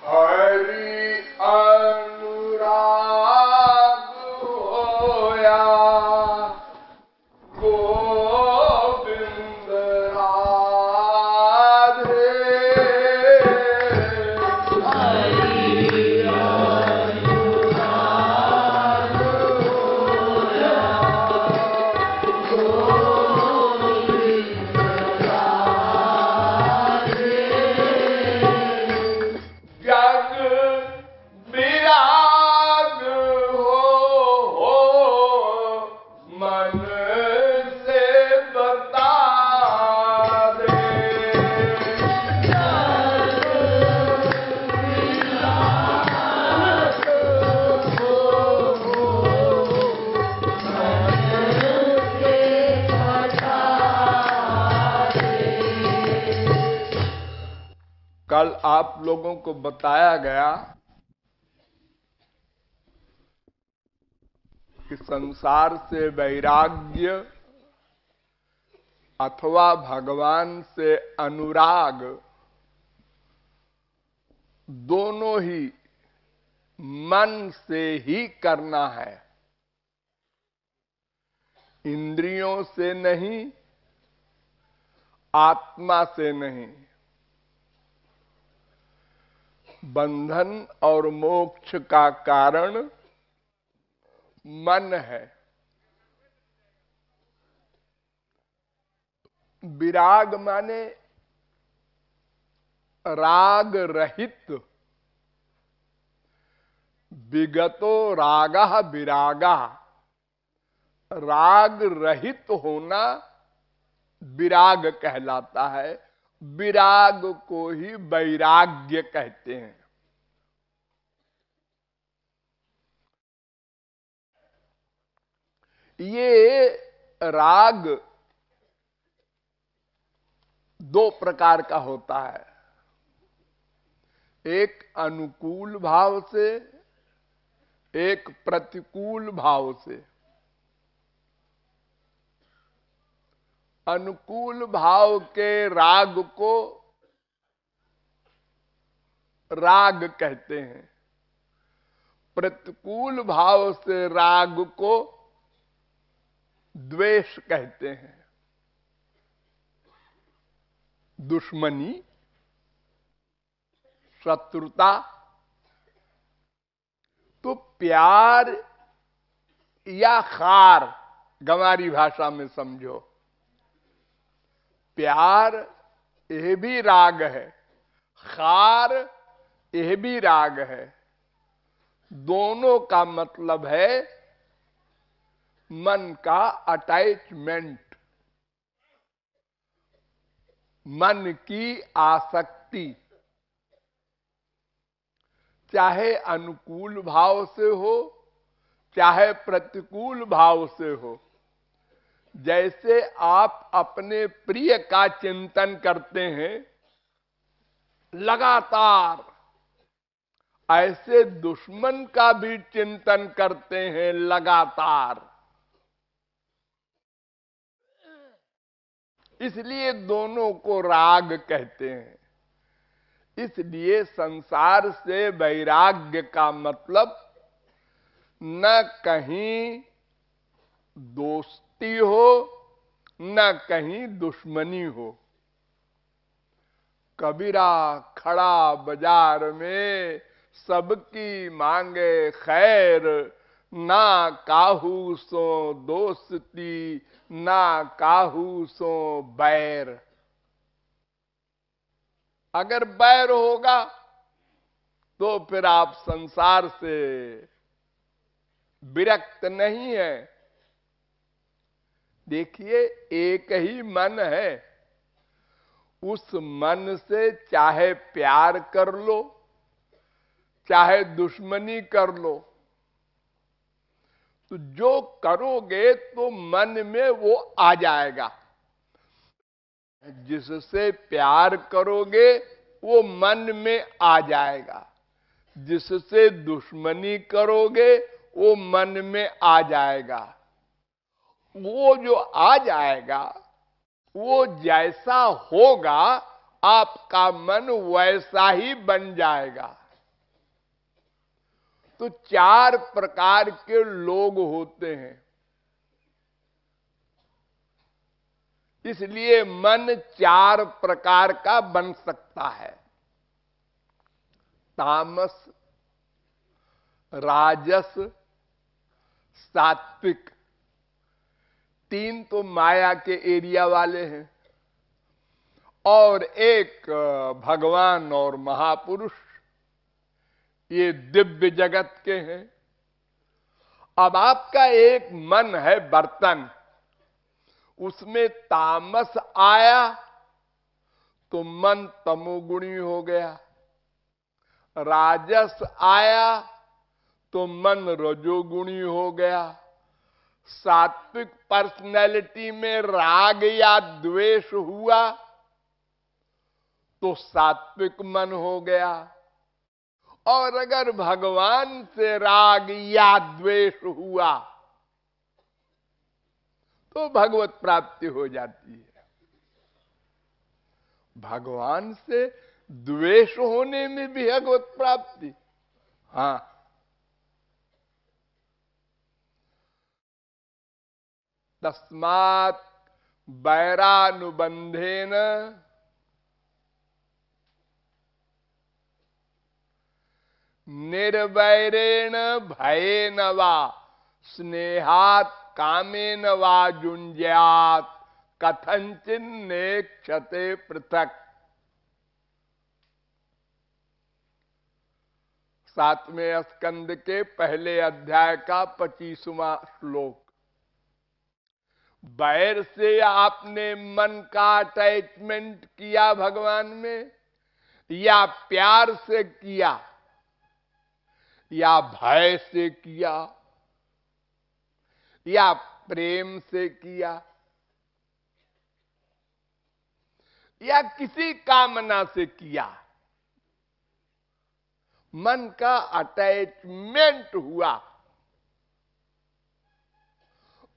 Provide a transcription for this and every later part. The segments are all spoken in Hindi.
हरि अनुराग होया गोविंद राधे। कल आप लोगों को बताया गया कि संसार से वैराग्य अथवा भगवान से अनुराग दोनों ही मन से ही करना है, इंद्रियों से नहीं, आत्मा से नहीं। बंधन और मोक्ष का कारण मन है। विराग माने राग रहित, विगतो रागः विरागः, राग रहित होना विराग कहलाता है। विराग को ही वैराग्य कहते हैं। ये राग दो प्रकार का होता है, एक अनुकूल भाव से, एक प्रतिकूल भाव से। अनुकूल भाव के राग को राग कहते हैं, प्रतिकूल भाव से राग को द्वेष कहते हैं। दुश्मनी, शत्रुता। तो प्यार या खार, गंवारी भाषा में समझो, प्यार यह भी राग है, खार यह भी राग है। दोनों का मतलब है मन का अटैचमेंट, मन की आसक्ति। चाहे अनुकूल भाव से हो, चाहे प्रतिकूल भाव से हो। जैसे आप अपने प्रिय का चिंतन करते हैं लगातार, ऐसे दुश्मन का भी चिंतन करते हैं लगातार। इसलिए दोनों को राग कहते हैं। इसलिए संसार से वैराग्य का मतलब न कहीं दोस्ती हो, न कहीं दुश्मनी हो। कबीरा खड़ा बाजार में सबकी मांगे खैर, ना काहू सो दोस्ती, ना काहू सो बैर। अगर बैर होगा तो फिर आप संसार से विरक्त नहीं है। देखिए, एक ही मन है, उस मन से चाहे प्यार कर लो, चाहे दुश्मनी कर लो, तो जो करोगे तो मन में वो आ जाएगा। जिससे प्यार करोगे वो मन में आ जाएगा, जिससे दुश्मनी करोगे वो मन में आ जाएगा। वो जो आ जाएगा, वो जैसा होगा आपका मन वैसा ही बन जाएगा। तो 4 प्रकार के लोग होते हैं। इसलिए मन 4 प्रकार का बन सकता है। तामस, राजस, सात्विक। 3 तो माया के एरिया वाले हैं और एक भगवान और महापुरुष, ये दिव्य जगत के हैं। अब आपका एक मन है बर्तन, उसमें तामस आया तो मन तमोगुणी हो गया, राजस आया तो मन रजोगुणी हो गया, सात्विक पर्सनैलिटी में राग या द्वेष हुआ तो सात्विक मन हो गया, और अगर भगवान से राग या द्वेष हुआ तो भगवत प्राप्ति हो जाती है। भगवान से द्वेष होने में भी भगवत प्राप्ति। हां, तस्मात् वैरानुबंधेन निर्वैरेण भयेन वा स्नेहात् कामेन वा जुञ्ज्यात् कथंचिन नेक्षते पृथक। 7वें स्कंद के पहले अध्याय का 25वां श्लोक। बैर से आपने मन का अटैचमेंट किया भगवान में, या प्यार से किया, या भय से किया, या प्रेम से किया, या किसी कामना से किया, मन का अटैचमेंट हुआ,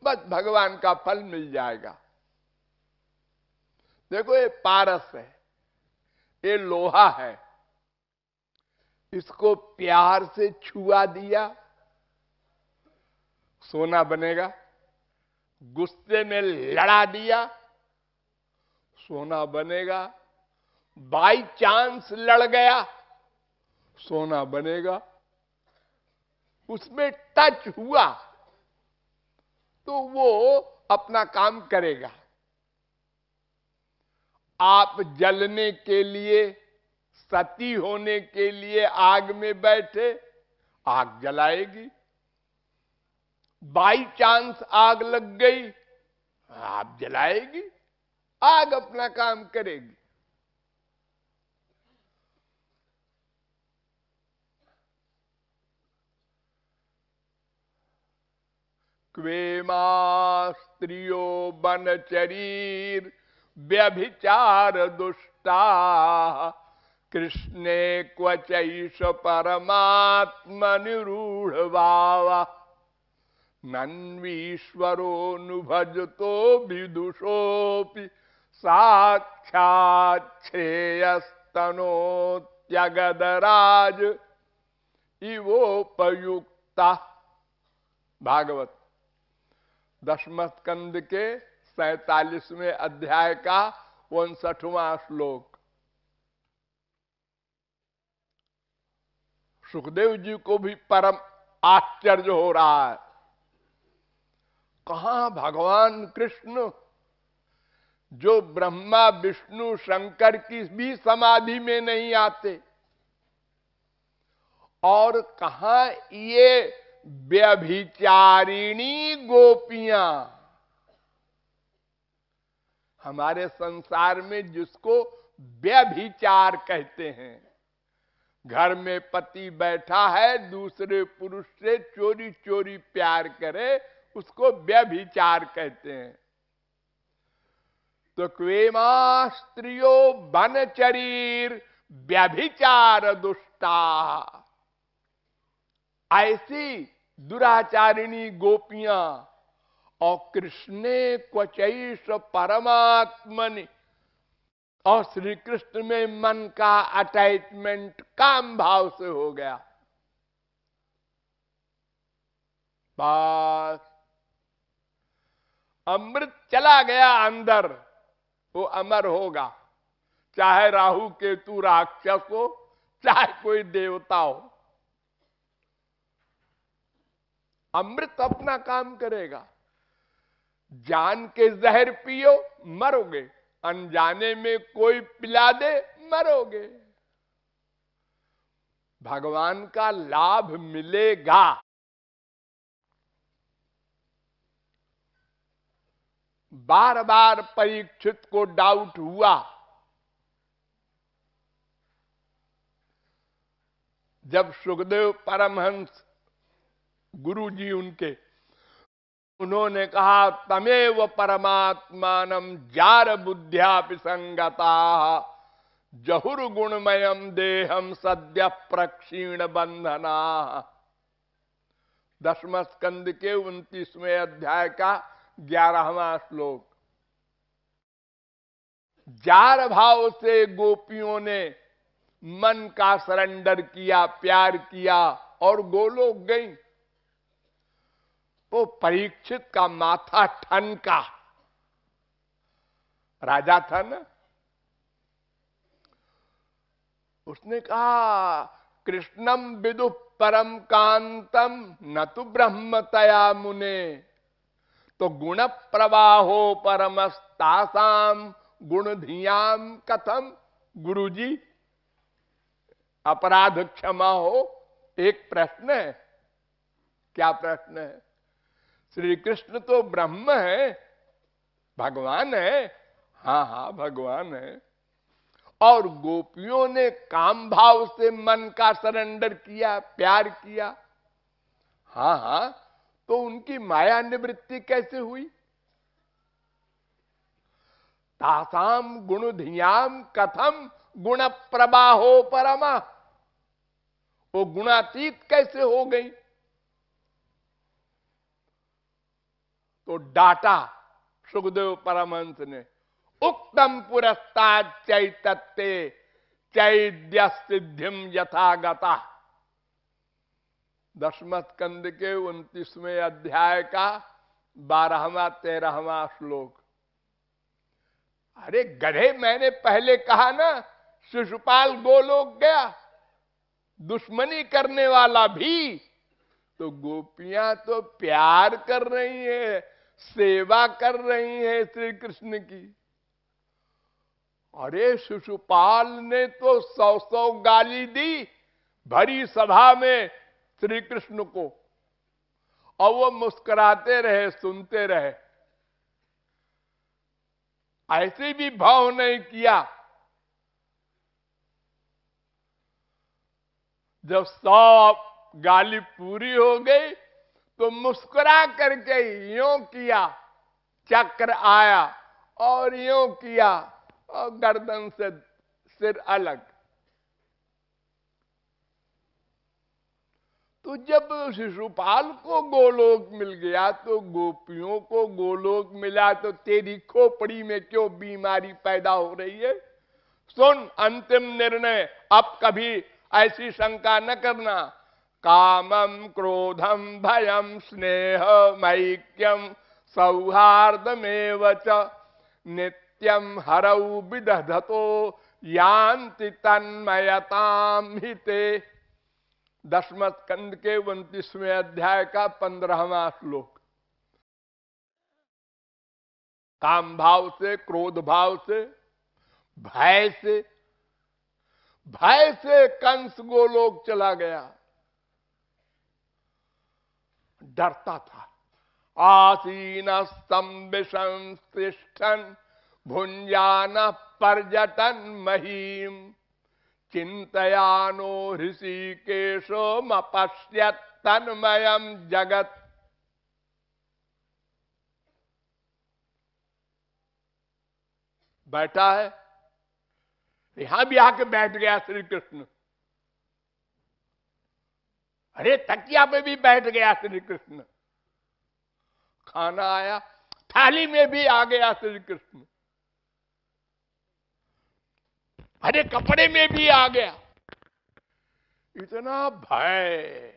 बस भगवान का फल मिल जाएगा। देखो, ये पारस है, ये लोहा है, इसको प्यार से छुआ दिया, सोना बनेगा। गुस्से में लड़ा दिया, सोना बनेगा। बाई चांस लड़ गया, सोना बनेगा। उसमें टच हुआ तो वो अपना काम करेगा। आप जलने के लिए, सती होने के लिए आग में बैठे, आग जलाएगी। बाई चांस आग लग गई, आप जलाएगी, आग अपना काम करेगी। क्वेमा स्त्रियो बनचरीर व्यभिचार दुष्टा कृष्णे क्वचैष परमात्मा निरूढ़ भावा नन्वीश्वरोऽनुभजतो विदुषोऽपि साक्षात् श्रेयस्तनोत्यगदराज इवोपयुक्ता। भागवत 10वें स्कंद के 47वें अध्याय का 59वां श्लोक। सुखदेव जी को भी परम आश्चर्य हो रहा है। कहां भगवान कृष्ण, जो ब्रह्मा विष्णु शंकर की भी समाधि में नहीं आते, और कहां ये व्यभिचारिणी गोपियां। हमारे संसार में जिसको व्यभिचार कहते हैं, घर में पति बैठा है, दूसरे पुरुष से चोरी चोरी प्यार करे, उसको व्यभिचार कहते हैं। तो क्वेमा स्त्रियो बनचरीर व्यभिचार दुष्टा, ऐसी दुराचारिणी गोपियां। और कृष्णे क्वचैष परमात्मनि, और श्री कृष्ण में मन का अटैचमेंट काम भाव से हो गया। बस अमृत चला गया अंदर, वो अमर होगा, चाहे राहु केतु राक्षस हो, चाहे कोई देवता हो। अमृत अपना काम करेगा। जान के जहर पियो मरोगे, अनजाने में कोई पिला दे मरोगे। भगवान का लाभ मिलेगा। बार बार परीक्षित को डाउट हुआ। जब सुखदेव परमहंस गुरुजी उनके, उन्होंने कहा तमेव परमात्मानम जार बुद्ध्यापि संगता जहुर्गुणमयम देहम सद्य प्रक्षीण बंधना। 10वें स्कंद के 29वें अध्याय का 11वां श्लोक। जार भाव से गोपियों ने मन का सरेंडर किया, प्यार किया और गोलोक गई। तो परीक्षित का माथा ठनका। राजा था ना, उसने कहा कृष्णम विदु परम कांतम न तो ब्रह्मतया मुने। तो गुण प्रवाहो परमस्तासाम गुण धियाम कथम। गुरुजी अपराध क्षमा हो। एक प्रश्न है। क्या प्रश्न है? श्री कृष्ण तो ब्रह्म है, भगवान है। हाँ हाँ भगवान है। और गोपियों ने काम भाव से मन का सरेंडर किया, प्यार किया। हाँ हाँ, तो उनकी माया निवृत्ति कैसे हुई? तासाम गुण धियाम कथम गुण प्रवाहो परमा। वो गुणातीत कैसे हो गई? तो डाटा सुखदेव परमहंस ने, उक्तम पुरस्ताद चैतत्ते चैद्य सिद्धिम यथागता। 10वें स्कंद के 29वें अध्याय का 12वां 13वां श्लोक। अरे गधे, मैंने पहले कहा ना, शिशुपाल गोलोक गया, दुश्मनी करने वाला भी। तो गोपियां तो प्यार कर रही हैं, सेवा कर रही हैं श्री कृष्ण की। अरे शिशुपाल ने तो 100 गाली दी भरी सभा में श्री कृष्ण को, और वो मुस्कुराते रहे, सुनते रहे। ऐसे भी भाव नहीं किया। जब 100 गाली पूरी हो गई तो मुस्कुरा करके यूं किया, चक्र आया और यूं किया और गर्दन से सिर अलग। तो जब शिशुपाल को गोलोक मिल गया तो गोपियों को गोलोक मिला, तो तेरी खोपड़ी में क्यों बीमारी पैदा हो रही है? सुन, अंतिम निर्णय, अब कभी ऐसी शंका न करना। कामम क्रोधम भयम स्नेह मैक्यम सौहार्दमेव च नित्यम हरौ विदधतो यान्ति तन्मयताम हिते। 10वें स्कंद के 29वें अध्याय का 15वां श्लोक। काम भाव से, क्रोध भाव से, भय से, भय से कंस गोलोक चला गया। डरता था। आसीन संविशंतिष्ठन् भुंजान पर्यटन महीम चिंतयानो ऋषिकेशो मपश्यत् तन्मयम् जगत। बैठा है, यहां भी आके बैठ गया श्री कृष्ण। अरे तकिया पे भी बैठ गया श्री कृष्ण। खाना आया, थाली में भी आ गया श्री कृष्ण। अरे कपड़े में भी आ गया। इतना भय।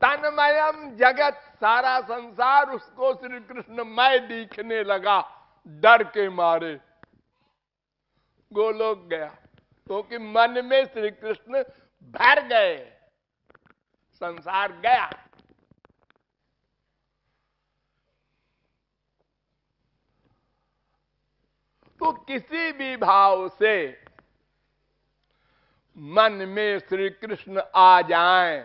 तन्मयम जगत, सारा संसार उसको श्री कृष्णमय दिखने लगा। डर के मारे गोलोक गया, क्योंकि मन में श्री कृष्ण भर गए, संसार गया। तो किसी भी भाव से मन में श्री कृष्ण आ जाएं,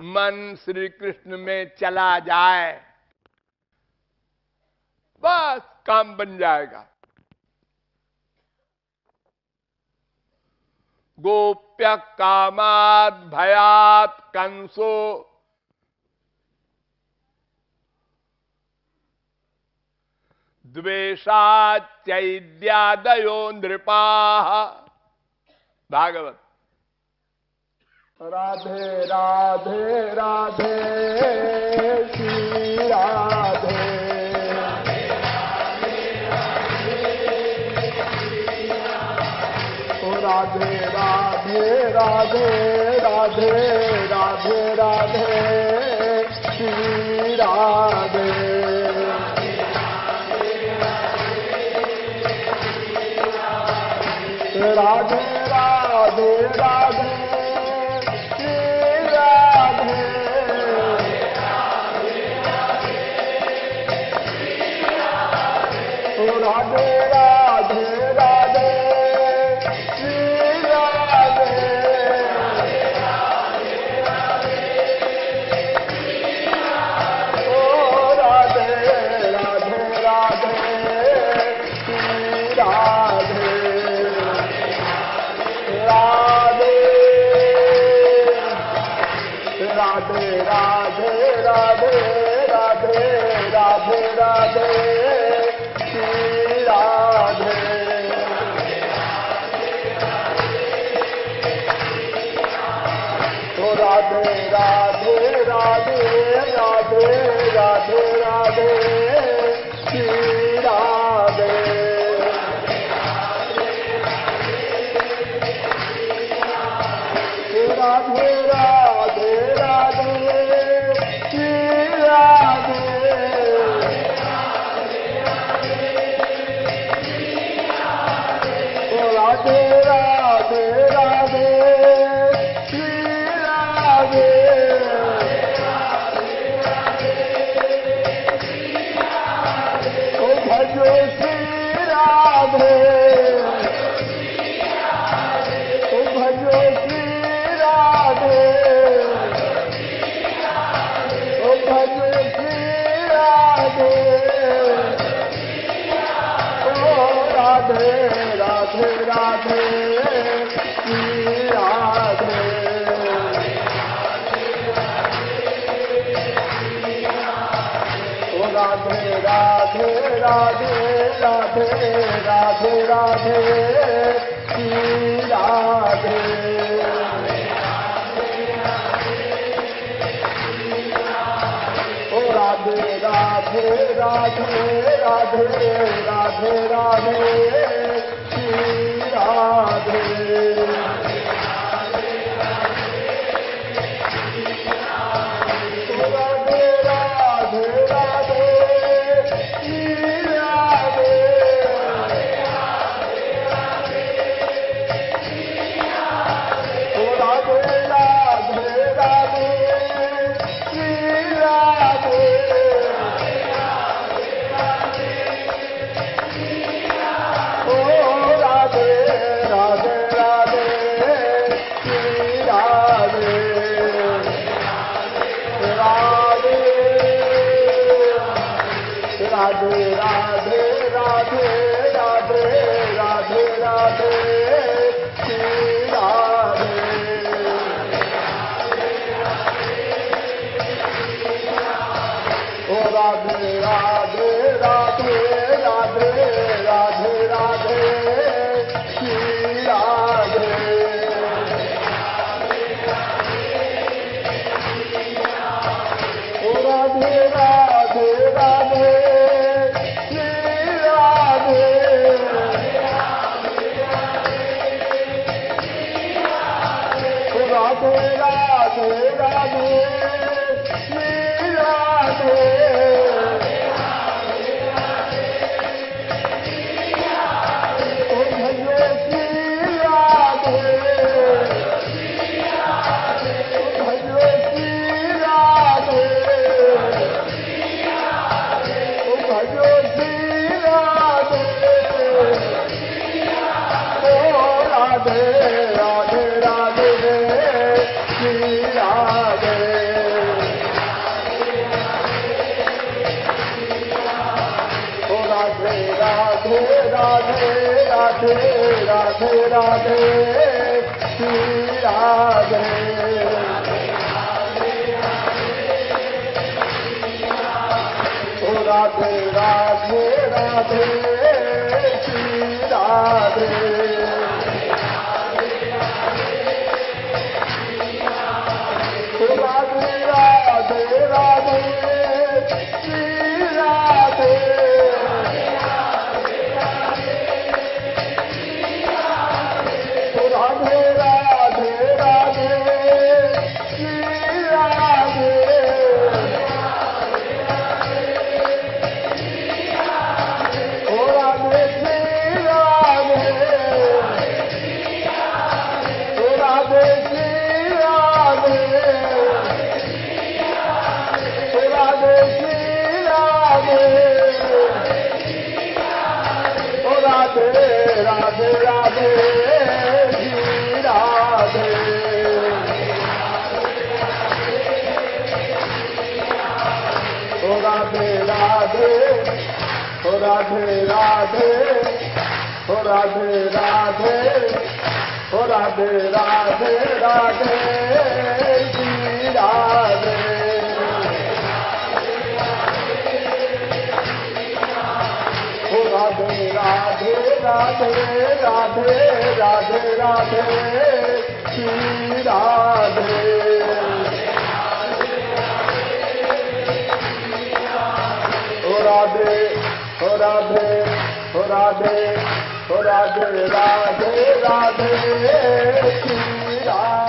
मन श्री कृष्ण में चला जाए, बस काम बन जाएगा। गोप्य कामाद भयात कंसो द्वेषात् चैद्यादयो नृपाः। भागवत। राधे राधे राधे श्री राधे, ओ राधे राधे राधे राधे राधे राधे श्री राधे, राधे राधे राधे राधे राधे राधे श्री राधे, ओ राधे राधे राधे श्री राधे, राधे राधे राधे राधे राधे राधे राधे राधे, ओ राधे राधे राधे राधे राधे राधे श्री राधे, राधे राधे राधे श्री राधे, राधे राधे राधे श्री राधे, ओ भजो श्री राधे, ओ भजो श्री राधे, ओ भजो श्री राधे, ओ राधे राधे राधे श्री राधे, ओ राधे राधे राधे राधे राधे राधे श्री राधे, ओ राधे राधे राधे राधे राधे राधे श्री राधे, ओ राधे राधे राधे श्री राधे, ओ राधे राधे राधे श्री राधे, राधे राधे राधे श्री राधे ओ राधे राधे राधे श्री राधे ओ राधे राधे राधे श्री राधे ओ राधे राधे राधे श्री राधे ओ राधे श्री राधे ओ राधे श्री राधे ओ राधे श्री राधे ओ राधे राधे राधे श्री राधे ओ राधे राधे ओ राधे राधे ओ राधे राधे ओ राधे राधे राधे श्री राधे ओ राधे राधे राधे राधे राधे राधे श्री राधे ओ राधे ओ राधे ओ राधे ओ राधे राधे राधे श्री राधे